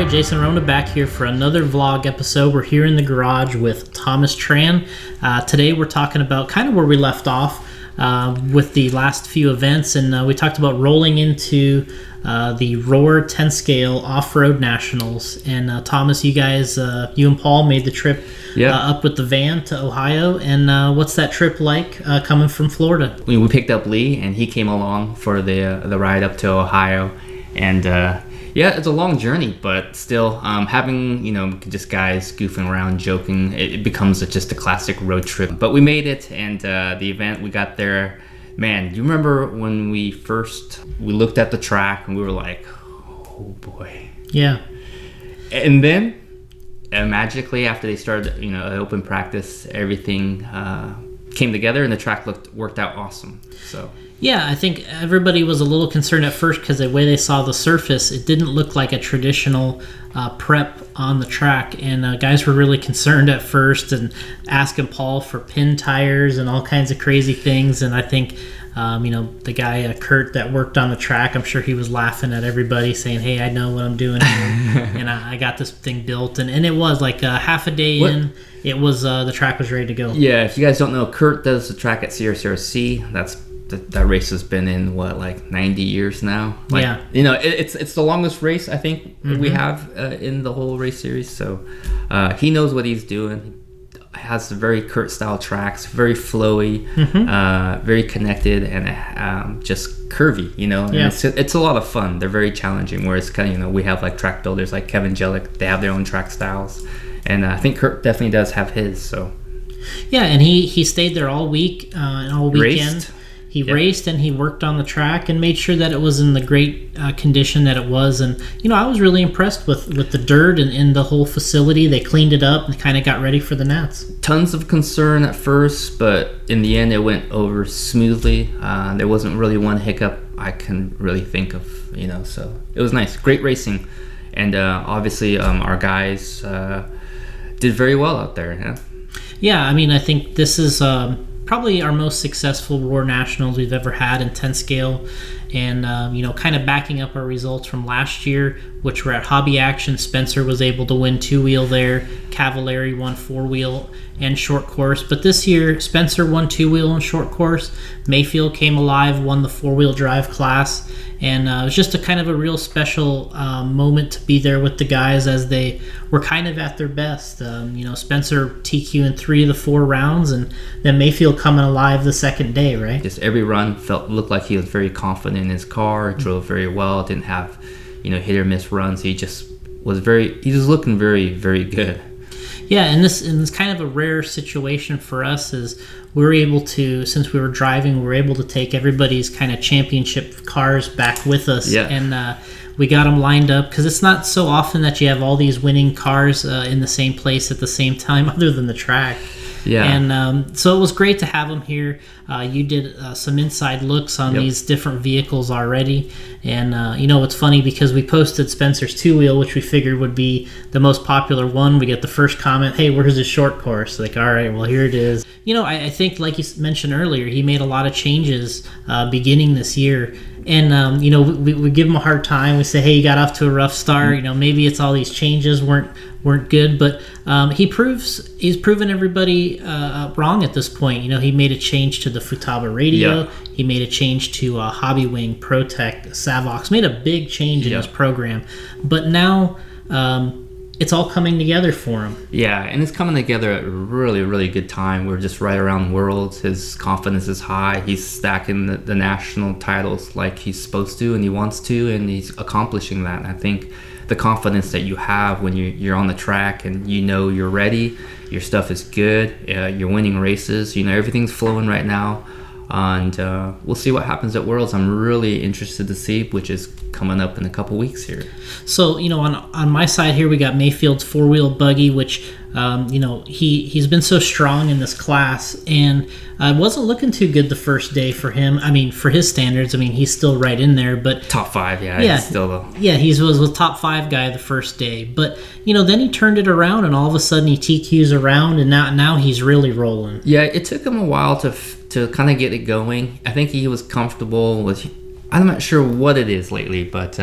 right, Jason Rona back here for another vlog episode. We're here in the garage with Thomas Tran. Today we're talking about kind of where we left off with the last few events, and we talked about rolling into the Roar 10 Scale Off-Road Nationals. And Thomas, you guys, you and Paul made the trip up with the van to Ohio. And what's that trip like coming from Florida? We picked up Lee, and he came along for the ride up to Ohio. And yeah, it's a long journey, but still having, just guys goofing around, joking, it becomes just a classic road trip. But we made it, and the event, we got there. Man, do you remember when we looked at the track and we were like, oh boy. Yeah. And then magically after they started, open practice, everything came together and the track worked out awesome. So yeah, I think everybody was a little concerned at first because the way they saw the surface, it didn't look like a traditional prep on the track. And guys were really concerned at first and asking Paul for pin tires and all kinds of crazy things. And I think, the guy, Kurt, that worked on the track, I'm sure he was laughing at everybody saying, hey, I know what I'm doing here. And I got this thing built. And it was like half a day in, it was the track was ready to go. Yeah, if you guys don't know, Kurt does the track at OCRC. That race has been in 90 years now. Yeah, it's the longest race I think we have in the whole race series. So he knows what he's doing. He has very Kurt style tracks, very flowy, very connected, and just curvy. And it's a lot of fun. They're very challenging. Whereas kind of we have like track builders like Kevin Jellick. They have their own track styles, and I think Kurt definitely does have his. So yeah, and he stayed there all week and all weekend. Raced. He raced and he worked on the track and made sure that it was in the great condition that it was. And, I was really impressed with the dirt and the whole facility. They cleaned it up and kind of got ready for the Nats. Tons of concern at first, but in the end it went over smoothly. There wasn't really one hiccup I can really think of, so it was nice. Great racing. And obviously our guys did very well out there. Yeah, I think this is probably our most successful Roar Nationals we've ever had in 10 scale, and kind of backing up our results from last year, which were at Hobby Action. Spencer was able to win 2-wheel there, Cavallari won 4-wheel and short course, but this year Spencer won 2-wheel and short course. Mayfield came alive, won the 4-wheel drive class, and it was just a kind of a real special moment to be there with the guys as they were kind of at their best. Spencer TQ in 3 of the 4 rounds, and then Mayfield coming alive the second day, right? Just every run looked like he was very confident in his car, drove very well, didn't have hit or miss runs. He was looking very, very good. Yeah, and this kind of a rare situation for us is we were able to, since we were driving, we were able to take everybody's kind of championship cars back with us. Yeah. And we got them lined up because it's not so often that you have all these winning cars in the same place at the same time other than the track. Yeah. And so it was great to have them here. You did some inside looks on these different vehicles already. And, it's funny because we posted Spencer's 2-wheel, which we figured would be the most popular one. We get the first comment, hey, where's his short course? Like, all right, well, here it is. I think, like you mentioned earlier, he made a lot of changes beginning this year. And, we give him a hard time. We say, hey, you got off to a rough start. Maybe it's all these changes weren't good. But he's proven everybody wrong at this point. He made a change to the Futaba radio. Yeah. He made a change to Hobby Wing, ProTech, Savox. Made a big change in his program. But now it's all coming together for him. Yeah, and it's coming together at a really, really good time. We're just right around Worlds. His confidence is high. He's stacking the national titles like he's supposed to and he wants to, and he's accomplishing that. And I think the confidence that you have when you're on the track and you're ready, your stuff is good, you're winning races, everything's flowing right now. And we'll see what happens at Worlds. I'm really interested to see, which is coming up in a couple weeks here. So, on my side here, we got Mayfield's 4-wheel buggy, which, he's been so strong in this class, and it wasn't looking too good the first day for him. For his standards, he's still right in there, but top 5, he's still he was top 5 guy the first day, but then he turned it around, and all of a sudden he TQs around, and now he's really rolling. Yeah, it took him a while to kind of get it going. I think he was comfortable with I'm not sure what it is lately, but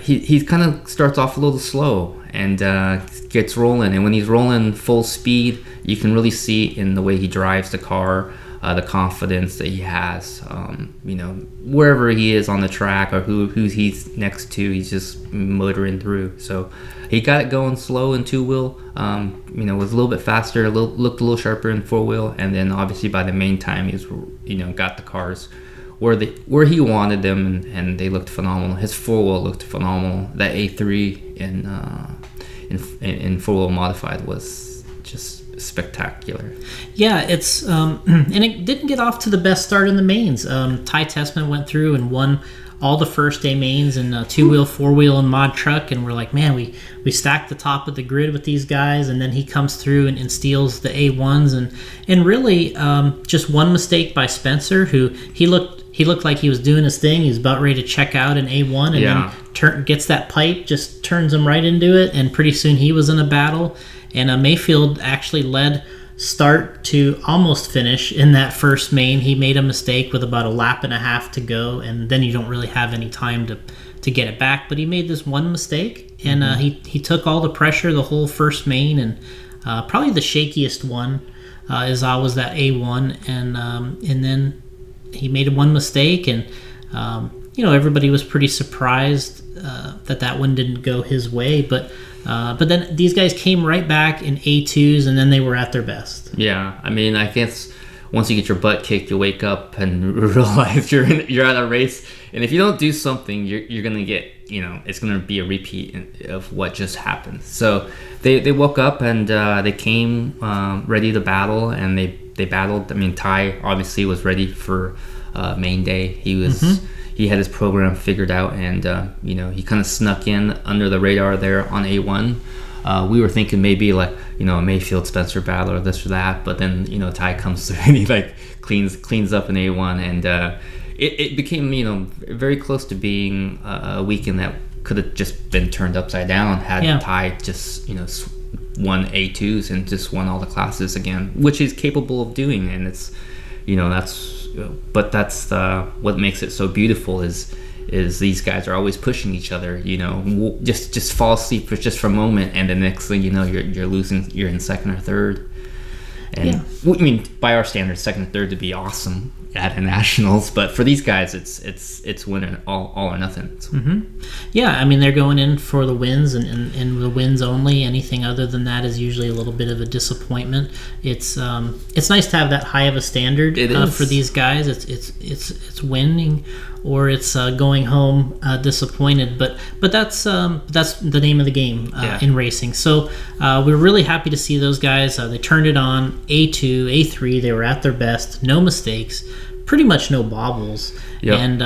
he kind of starts off a little slow and gets rolling. And when he's rolling full speed, you can really see in the way he drives the car, the confidence that he has. Wherever he is on the track or who he's next to, he's just motoring through. So he got it going slow in two-wheel. Was a little bit faster, looked a little sharper in four-wheel, and then obviously by the main time he's got the cars where he wanted them, and they looked phenomenal. His four-wheel looked phenomenal. That A3 in four-wheel modified was just spectacular. Yeah, it's and it didn't get off to the best start in the mains. Ty Tessman went through and won all the first day mains in two-wheel, four-wheel, and mod truck, and we're like, man, we stacked the top of the grid with these guys, and then he comes through and steals the A1s, and really just one mistake by Spencer, who he looked like he was doing his thing. He was about ready to check out an A1, and then gets that pipe, just turns him right into it, and pretty soon he was in a battle. And Mayfield actually led start to almost finish in that first main. He made a mistake with about a lap and a half to go, and then you don't really have any time to get it back. But he made this one mistake, and he took all the pressure the whole first main, and probably the shakiest one was that A1, and then he made one mistake, and everybody was pretty surprised that one didn't go his way, but then these guys came right back in A2s, and then they were at their best. Yeah, I mean, I guess once you get your butt kicked, you wake up and realize you're at a race, and if you don't do something, you're gonna get, it's gonna be a repeat of what just happened. So they woke up and they came ready to battle, and they battled. I mean, Ty obviously was ready for main day. He was. He had his program figured out, and he kind of snuck in under the radar there on A1. We were thinking maybe like a Mayfield Spencer battle or this or that, but then Ty comes through and he like cleans up in A1, and it became very close to being a weekend that could have just been turned upside down had Ty just won A2s and just won all the classes again, which he's capable of doing, and it's that's what makes it so beautiful is these guys are always pushing each other. Just fall asleep for a moment, and the next thing you're losing. You're in second or third, and I mean, by our standards, second or third to be awesome at the nationals, but for these guys, it's win all or nothing. So. Yeah, I mean, they're going in for the wins and the wins only. Anything other than that is usually a little bit of a disappointment. It's nice to have that high of a standard for these guys. It's winning or it's going home disappointed, but that's the name of the game in racing. So we're really happy to see those guys. They turned it on. A2, A3, they were at their best. No mistakes. Pretty much no bobbles, and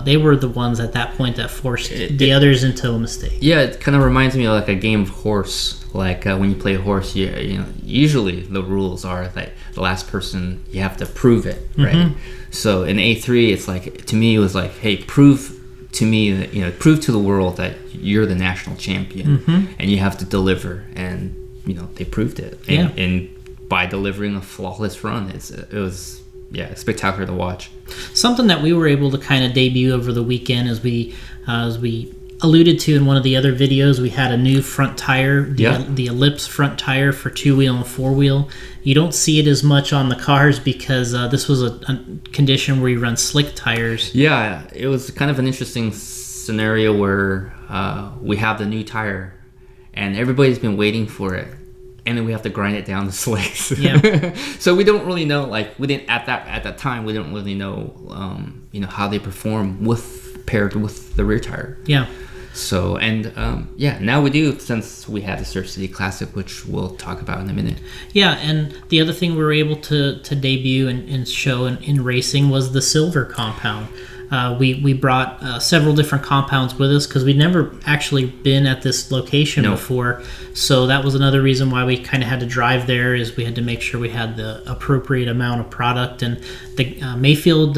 they were the ones at that point that forced the others into a mistake. Yeah, it kind of reminds me of like a game of horse. Like when you play horse, usually the rules are that the last person, you have to prove it, right? So in A3, it's like, to me, it was like, hey, prove to me that prove to the world that you're the national champion, and you have to deliver, and they proved it, and by delivering a flawless run, it was. Yeah, spectacular to watch. Something that we were able to kind of debut over the weekend, as we alluded to in one of the other videos, we had a new front tire, the Ellipse front tire for two-wheel and four-wheel. You don't see it as much on the cars because this was a condition where you run slick tires. Yeah, it was kind of an interesting scenario where we have the new tire, and everybody's been waiting for it. And then we have to grind it down to slicks. Yeah. So we don't really know. Like we didn't at that time. We didn't really know. How they perform paired with the rear tire. Yeah. So now we do, since we had the Surf City Classic, which we'll talk about in a minute. Yeah, and the other thing we were able to debut and show in racing was the silver compound. We brought several different compounds with us because we'd never actually been at this location before. So that was another reason why we kind of had to drive there, is we had to make sure we had the appropriate amount of product. And the Mayfield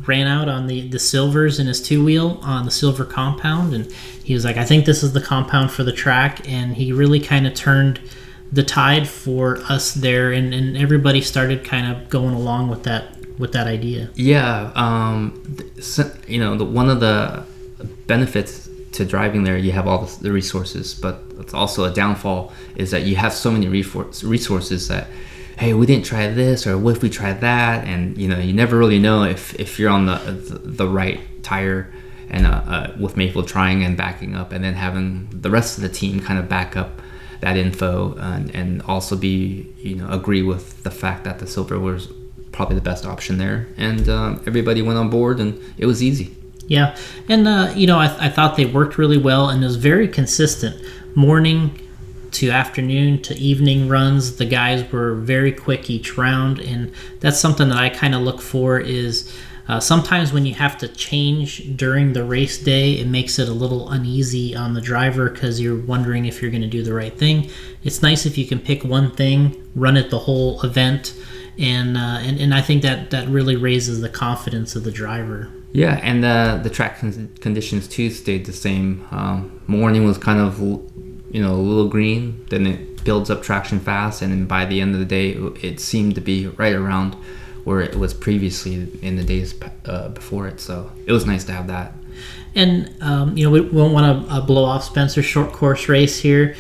ran out on the silvers in his two-wheel on the silver compound. And he was like, I think this is the compound for the track. And he really kind of turned the tide for us there. And everybody started kind of going along with that with that idea? Yeah, one of the benefits to driving there, you have all the resources, but it's also a downfall is that you have so many resources that, hey, we didn't try this, or what if we tried that, and you never really know if you're on the right tire, and with Maple trying and backing up, and then having the rest of the team kind of back up that info, and also be agree with the fact that the silver was probably the best option there, and everybody went on board, and it was easy. Yeah, and I thought they worked really well, and it was very consistent. Morning to afternoon to evening runs, the guys were very quick each round, and that's something that I kind of look for is sometimes when you have to change during the race day, it makes it a little uneasy on the driver because you're wondering if you're going to do the right thing. It's nice if you can pick one thing, run it the whole event, and I think that really raises the confidence of the driver. Yeah, and the track conditions too stayed the same. Morning was kind of a little green, then it builds up traction fast, and then by the end of the day it seemed to be right around where it was previously in the days before it. So it was nice to have that. And we won't want to blow off Spencer's short course race here.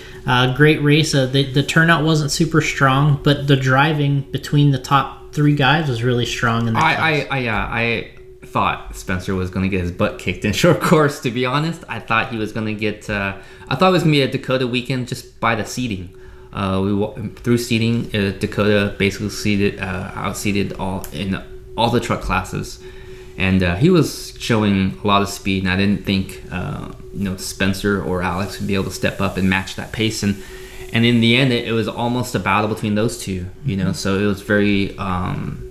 Great race. The turnout wasn't super strong, but the driving between the top three guys was really strong in that class. I thought Spencer was going to get his butt kicked in short course, to be honest. I thought he was going to get I thought it was going to be a Dakota weekend just by the seating. Through seating, Dakota basically outseated all the truck classes, and he was showing a lot of speed, and I didn't think Spencer or Alex would be able to step up and match that pace, and in the end it was almost a battle between those two, so it was very awesome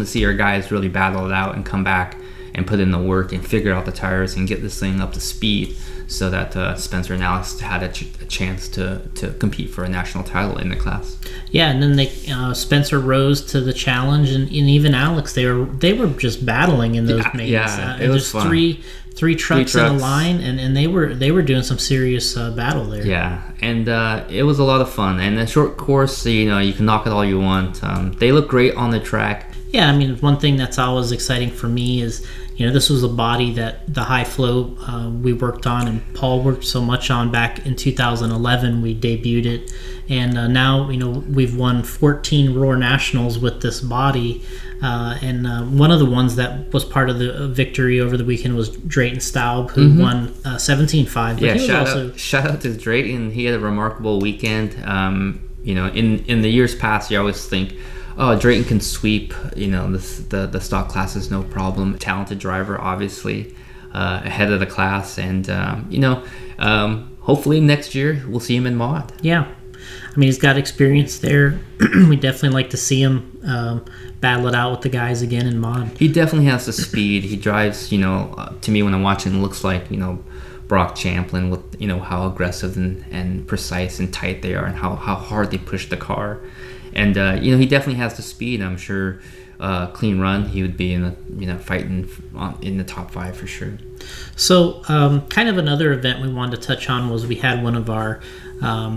to see our guys really battle it out and come back and put in the work and figure out the tires and get this thing up to speed so that Spencer and Alex had a chance to compete for a national title in the class. Yeah, and then Spencer rose to the challenge, and even Alex, they were just battling in those mains. Yeah, it was fun. Three trucks in a line, and they were doing some serious battle there. Yeah, and it was a lot of fun. And the short course, you can knock it all you want. They look great on the track. Yeah, I mean, one thing that's always exciting for me is, this was a body that the high flow we worked on, and Paul worked so much on back in 2011. We debuted it, and now we've won 14 Roar Nationals with this body, and one of the ones that was part of the victory over the weekend was Drayton Staub, who won 17.5. Yeah, shout out to Drayton. He had a remarkable weekend. In the years past, you always think, oh, Drayton can sweep, the stock classes, no problem. Talented driver, obviously, ahead of the class. And, hopefully next year we'll see him in mod. Yeah. I mean, he's got experience there. We definitely like to see him battle it out with the guys again in mod. He definitely has the speed. He drives, to me when I'm watching, it looks like, Brock Champlin with, how aggressive and precise and tight they are and how hard they push the car. And he definitely has the speed. I'm sure clean run, he would be in the fighting in the top 5 for sure. So kind of another event we wanted to touch on was we had one of our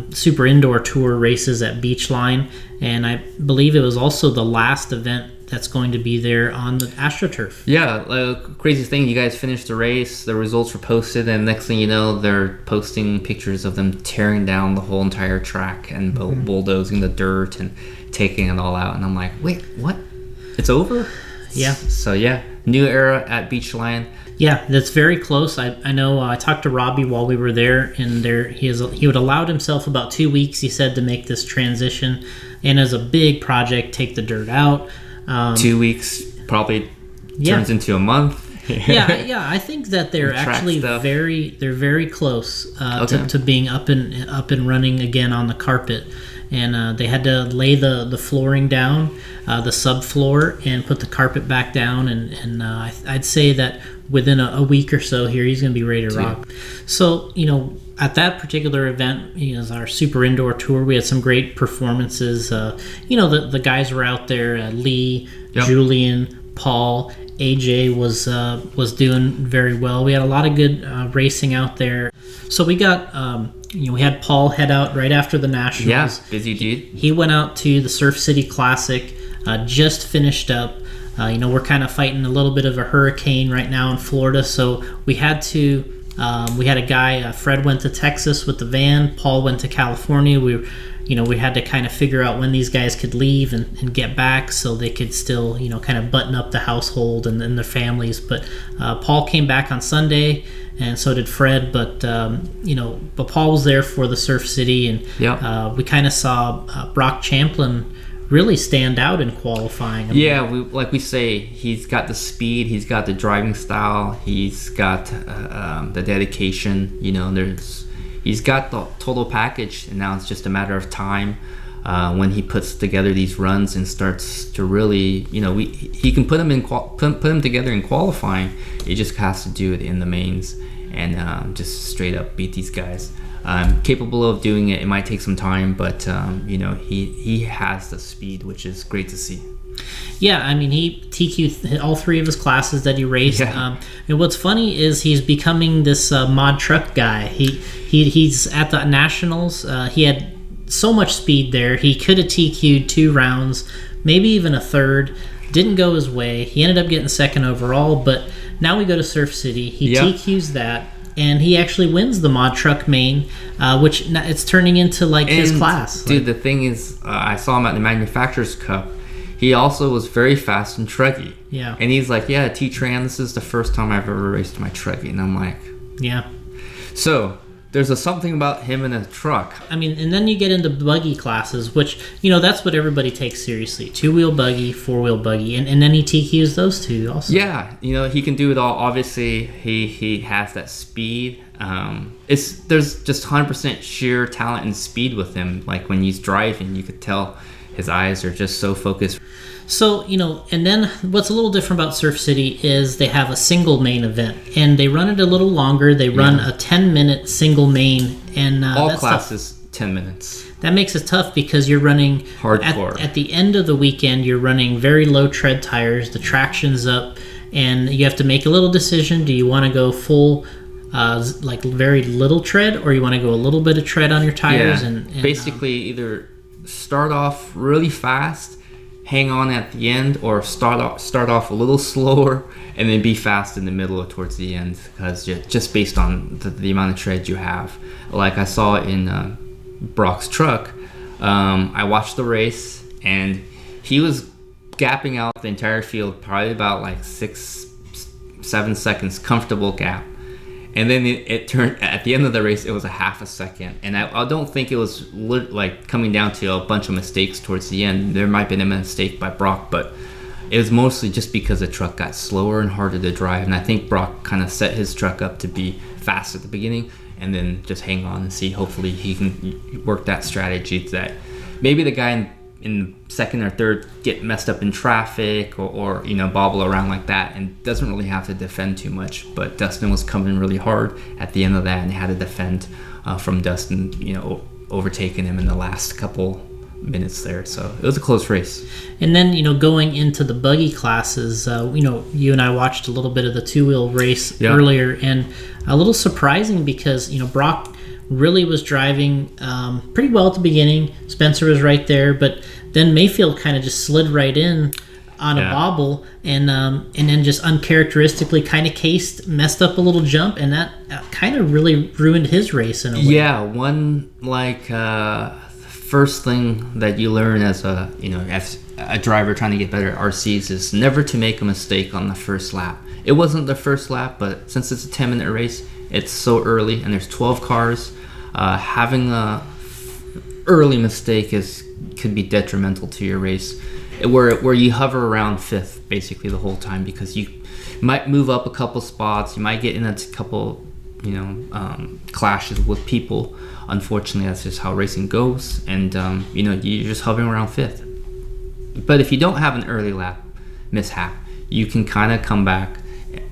super indoor tour races at Beachline, and I believe it was also the last event that's going to be there on the AstroTurf. Yeah, crazy thing, you guys finished the race, the results were posted, and next thing you know, they're posting pictures of them tearing down the whole entire track and bulldozing the dirt and taking it all out. And I'm like, wait, what? It's over? Yeah. So yeah, new era at Beachline. Yeah, that's very close. I know I talked to Robbie while we were there, and he would allowed himself about 2 weeks, he said, to make this transition, and as a big project, take the dirt out. 2 weeks probably turns into a month. yeah, I think that they're actually very close to being up and running again on the carpet. And they had to lay the flooring down, the subfloor, and put the carpet back down. And I'd say that within a week or so here, he's going to be ready to rock. So, at that particular event, our super indoor tour, we had some great performances. The guys were out there, Lee, Julian, Paul, AJ was doing very well. We had a lot of good racing out there. So we got... we had Paul head out right after the Nationals. Yeah, busy dude. He went out to the Surf City Classic. just finished up. We're kind of fighting a little bit of a hurricane right now in Florida, so we had a guy, Fred went to Texas with the van, Paul went to California. We had to kind of figure out when these guys could leave and get back so they could still, kind of button up the household and their families. But Paul came back on Sunday, and so did Fred. But Paul was there for the Surf City, and we kind of saw Brock Champlin really stand out in qualifying. Like we say, he's got the speed, he's got the driving style, he's got the dedication. He's got the total package, and now it's just a matter of time when he puts together these runs and starts to really, he can put them together in qualifying. He just has to do it in the mains and just straight up beat these guys. Capable of doing it. It might take some time, but he has the speed, which is great to see. Yeah, I mean, he TQ'd all three of his classes that he raced. Yeah. And what's funny is he's becoming this mod truck guy. He's at the Nationals. He had so much speed there. He could have TQ'd 2 rounds, maybe even a third. Didn't go his way. He ended up getting second overall, but now we go to Surf City. He TQs that, and he actually wins the mod truck main, which it's turning into his class. Dude, the thing is, I saw him at the Manufacturers Cup. He also was very fast in Truggy. Yeah. And he's like, yeah, T-Tran, this is the first time I've ever raced my Truggy. And I'm like... Yeah. So, there's something about him in a truck. I mean, and then you get into buggy classes, which, that's what everybody takes seriously. 2-wheel buggy, 4-wheel buggy, and then he TQs those two also. Yeah, he can do it all. Obviously, he has that speed. There's just 100% sheer talent and speed with him. Like, when he's driving, you could tell his eyes are just so focused. So, and then what's a little different about Surf City is they have a single main event, and they run it a little longer. They run a 10-minute single main, and all classes 10 minutes. That makes it tough because you're running hardcore. At the end of the weekend, you're running very low tread tires. The traction's up, and you have to make a little decision. Do you want to go full, very little tread, or you want to go a little bit of tread on your tires? Yeah. And basically either start off really fast, hang on at the end, or start off a little slower and then be fast in the middle or towards the end, because just based on the amount of tread you have. Like I saw in Brock's truck, I watched the race and he was gapping out the entire field probably about 6-7 seconds, comfortable gap. And then it turned, at the end of the race, it was a half a second. And I don't think it was coming down to a bunch of mistakes towards the end. There might have been a mistake by Brock, but it was mostly just because the truck got slower and harder to drive. And I think Brock kind of set his truck up to be fast at the beginning and then just hang on and see. Hopefully he can work that strategy that maybe the guy in second or third get messed up in traffic or bobble around like that and doesn't really have to defend too much. But Dustin was coming really hard at the end of that and had to defend from Dustin, overtaking him in the last couple minutes there. So it was a close race. And then, going into the buggy classes, you and I watched a little bit of the 2-wheel race earlier, and a little surprising because, Brock really was driving pretty well at the beginning. Spencer was right there, but then Mayfield kind of just slid right in on a bobble and then just uncharacteristically kind of messed up a little jump, and that kind of really ruined his race in a way. Yeah, one first thing that you learn as a driver trying to get better at RCs is never to make a mistake on the first lap. It wasn't the first lap, but since it's a 10-minute race, it's so early and there's 12 cars. Having a early mistake could be detrimental to your race, where you hover around 5th basically the whole time, because you might move up a couple spots, you might get in a couple clashes with people. Unfortunately, that's just how racing goes, and you're just hovering around 5th. But if you don't have an early lap mishap, you can kind of come back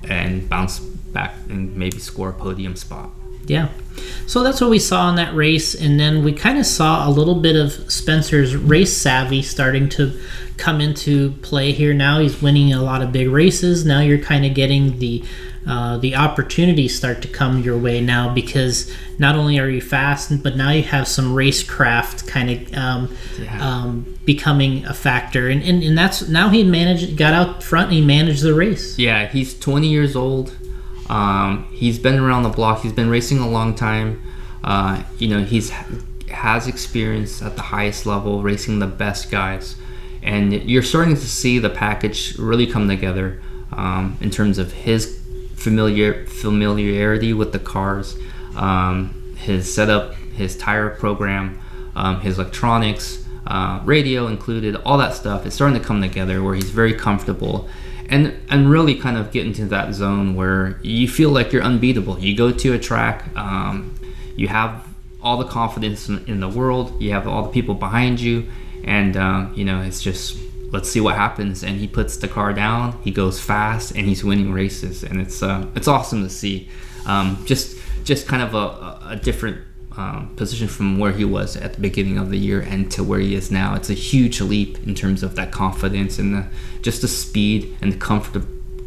and bounce back and maybe score a podium spot. Yeah. So that's what we saw in that race, and then we kind of saw a little bit of Spencer's race savvy starting to come into play here. Now he's winning a lot of big races. Now you're kind of getting the the opportunities start to come your way now, because not only are you fast, but now you have some racecraft kind of becoming a factor, and that's now got out front and he managed the race. Yeah, he's 20 years old. He's been around the block. He's been racing a long time. Has experience at the highest level, racing the best guys, and you're starting to see the package really come together in terms of his familiarity with the cars, his setup, his tire program, his electronics, radio included, all that stuff is starting to come together where he's very comfortable and really kind of get into that zone where you feel like you're unbeatable. You go to a track, you have all the confidence in the world, you have all the people behind you, and it's just, let's see what happens. And he puts the car down, he goes fast, and he's winning races, and it's awesome to see. Just kind of a different position from where he was at the beginning of the year and to where he is now. It's a huge leap in terms of that confidence and just the speed and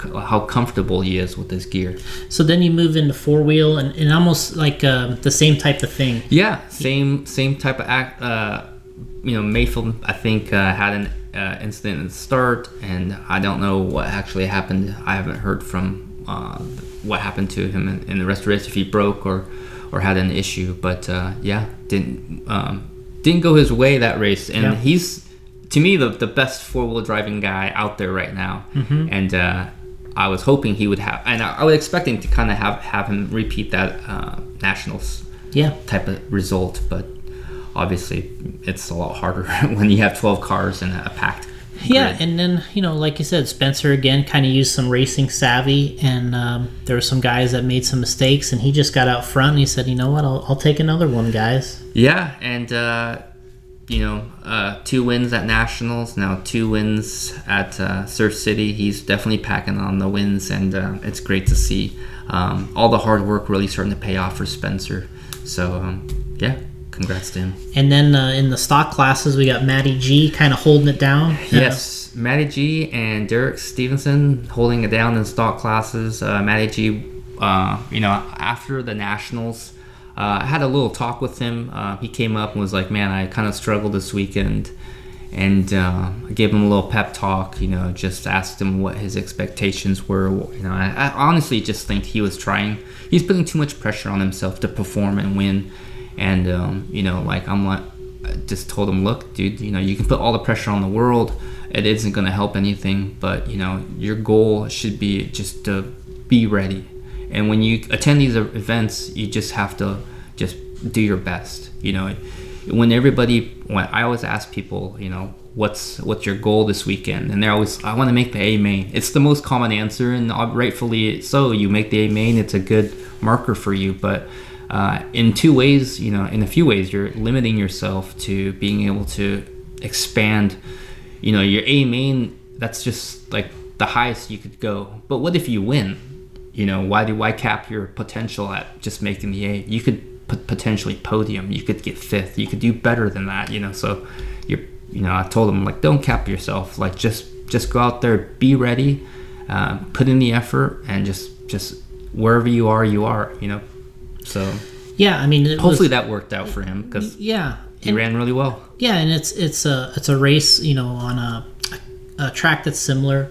how comfortable he is with his gear. So then you move into four-wheel and almost like the same type of thing. Yeah, same type of act. Mayfield, I think, had an incident at the start, and I don't know what actually happened. I haven't heard from what happened to him in the rest of the race, if he broke or had an issue. But didn't go his way that race, and he's, to me, the best four-wheel driving guy out there right now. Mm-hmm. And I was hoping he would have, and I was expecting to kind of have him repeat that nationals type of result, but obviously it's a lot harder when you have 12 cars and a packed grid. And then like you said, Spencer again kind of used some racing savvy, and there were some guys that made some mistakes, and he just got out front and he said, you know what, I'll take another one, guys. And 2 wins at nationals, now 2 wins at Surf City. He's definitely packing on the wins, and it's great to see all the hard work really starting to pay off for Spencer. So congrats to him. And then in the stock classes, we got Matty G kind of holding it down. Yes, Matty G and Derek Stevenson holding it down in stock classes. Matty G, after the nationals, I had a little talk with him. He came up and was like, man, I kind of struggled this weekend. And I gave him a little pep talk, just asked him what his expectations were. I honestly just think he's putting too much pressure on himself to perform and win. And, I just told him, look, dude, you can put all the pressure on the world. It isn't going to help anything. But, your goal should be just to be ready. And when you attend these events, you just have to just do your best. When I always ask people, what's your goal this weekend? And they're always, I want to make the A main. It's the most common answer, and rightfully so. You make the A main, it's a good marker for you. But in a few ways, you're limiting yourself to being able to expand. Your A main, that's just like the highest you could go. But what if you win? Why cap your potential at just making the A? You could potentially podium. You could get 5th. You could do better than that. So I told him, like, don't cap yourself. Like, just go out there, be ready, put in the effort, and just wherever you are. So hopefully that worked out for him, because he ran really well. And it's a race, on a track that's similar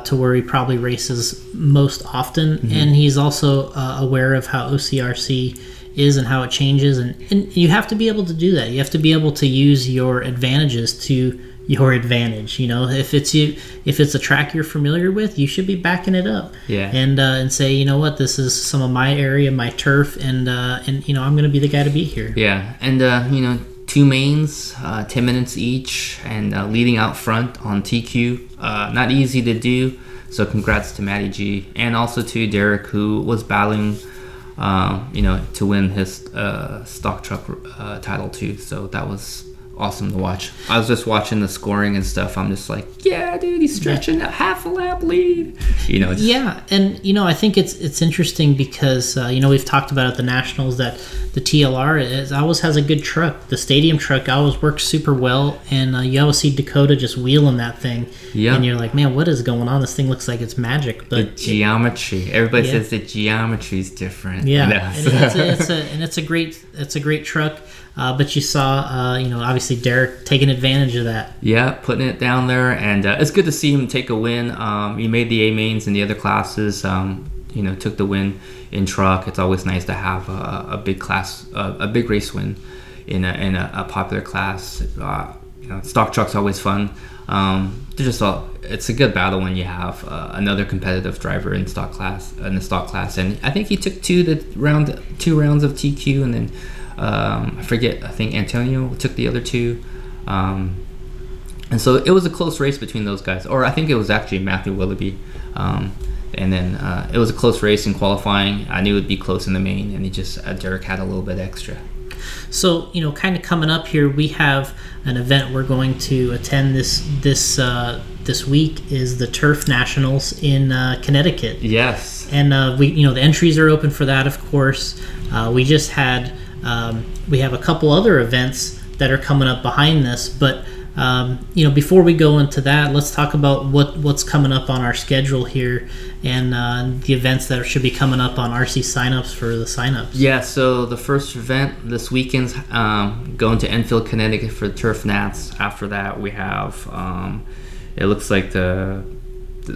to where he probably races most often, mm-hmm. and he's also aware of how OCRC is and how it changes, and you have to be able to do that. You have to be able to use your advantages to your advantage. If it's a track you're familiar with, you should be backing it up. And say, this is some of my area, my turf, and I'm going to be the guy to be here. And 2 mains, 10 minutes each, and leading out front on TQ. Not easy to do, so congrats to Matty G, and also to Derek, who was battling to win his stock truck title too. So that was awesome to watch. I was just watching the scoring and stuff. I'm just like, yeah, dude, he's stretching a half a lap lead. Yeah, and I think it's interesting because we've talked about at the Nationals that the TLR always has a good truck. The stadium truck always works super well, and you always see Dakota just wheeling that thing. Yeah, and you're like, man, what is going on? This thing looks like it's magic. But the geometry, everybody says the geometry is different. Yeah, and it's a great truck. But you saw, obviously Derek taking advantage of that. Yeah, putting it down there, and it's good to see him take a win. He made the A mains in the other classes. Took the win in truck. It's always nice to have a big class, a big race win in a popular class. Stock truck's always fun. It's a good battle when you have another competitive driver in the stock class, and I think he took two rounds of TQ, and then. I think Antonio took the other two, and so it was a close race between those guys, or I think it was actually Matthew Willoughby, and then it was a close race in qualifying. I knew it would be close in the main, and Derek had a little bit extra. So kind of coming up here, we have an event we're going to attend this week is the Turf Nationals in Connecticut. Yes, and the entries are open for that, of course. We have a couple other events that are coming up behind this, but before we go into that, let's talk about what's coming up on our schedule here and the events that should be coming up on RC signups for the signups. Yeah, so the first event this weekend's going to Enfield, Connecticut for the Turf Nats. After that, we have it looks like the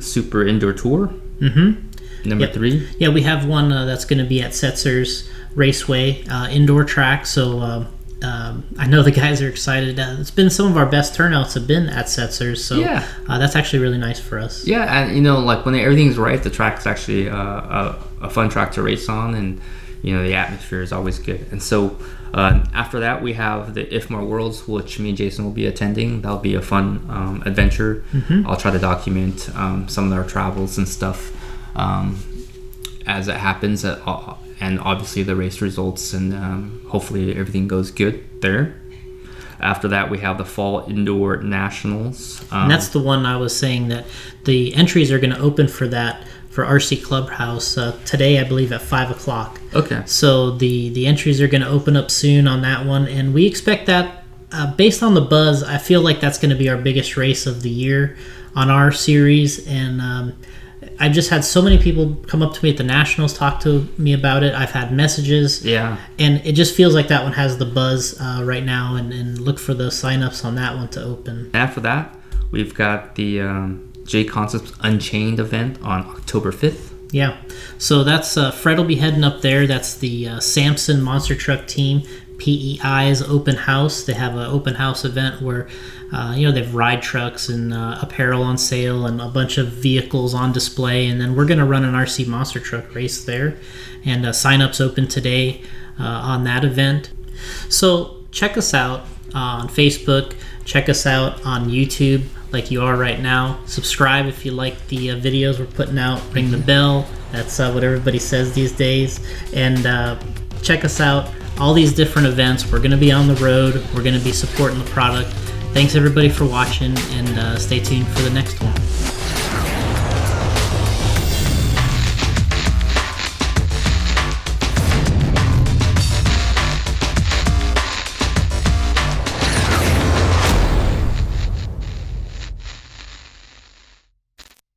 Super Indoor Tour. Mm-hmm. Number 3. Yeah, we have one that's going to be at Setzer's Raceway indoor track. So I know the guys are excited. It's been some of our best turnouts have been at Setzer's. So that's actually really nice for us. Yeah, and when everything's right, the track's actually a fun track to race on, and the atmosphere is always good. And so after that, we have the IFMAR Worlds, which me and Jason will be attending. That'll be a fun adventure. Mm-hmm. I'll try to document some of our travels and stuff as it happens, and obviously the race results, and hopefully everything goes good there. After that, we have the Fall Indoor Nationals. And that's the one I was saying that the entries are going to open for that for RC Clubhouse today, I believe, at 5 o'clock. Okay. So the entries are going to open up soon on that one, and we expect that, based on the buzz, I feel like that's going to be our biggest race of the year on our series, and I've just had so many people come up to me at the Nationals, talk to me about it. I've had messages. Yeah. And it just feels like that one has the buzz right now, and look for those signups on that one to open. After that, we've got the JConcepts Unchained event on October 5th. Yeah. So that's Fred will be heading up there. That's the Samson Monster Truck Team, PEI's open house. They have an open house event where they have ride trucks and apparel on sale and a bunch of vehicles on display, and then we're going to run an RC monster truck race there, and signups open today on that event. So check us out on Facebook, check us out on YouTube like you are right now. Subscribe if you like the videos we're putting out. Ring the bell. That's what everybody says these days. And check us out. All these different events. We're going to be on the road. We're going to be supporting the product. Thanks everybody for watching, and stay tuned for the next one.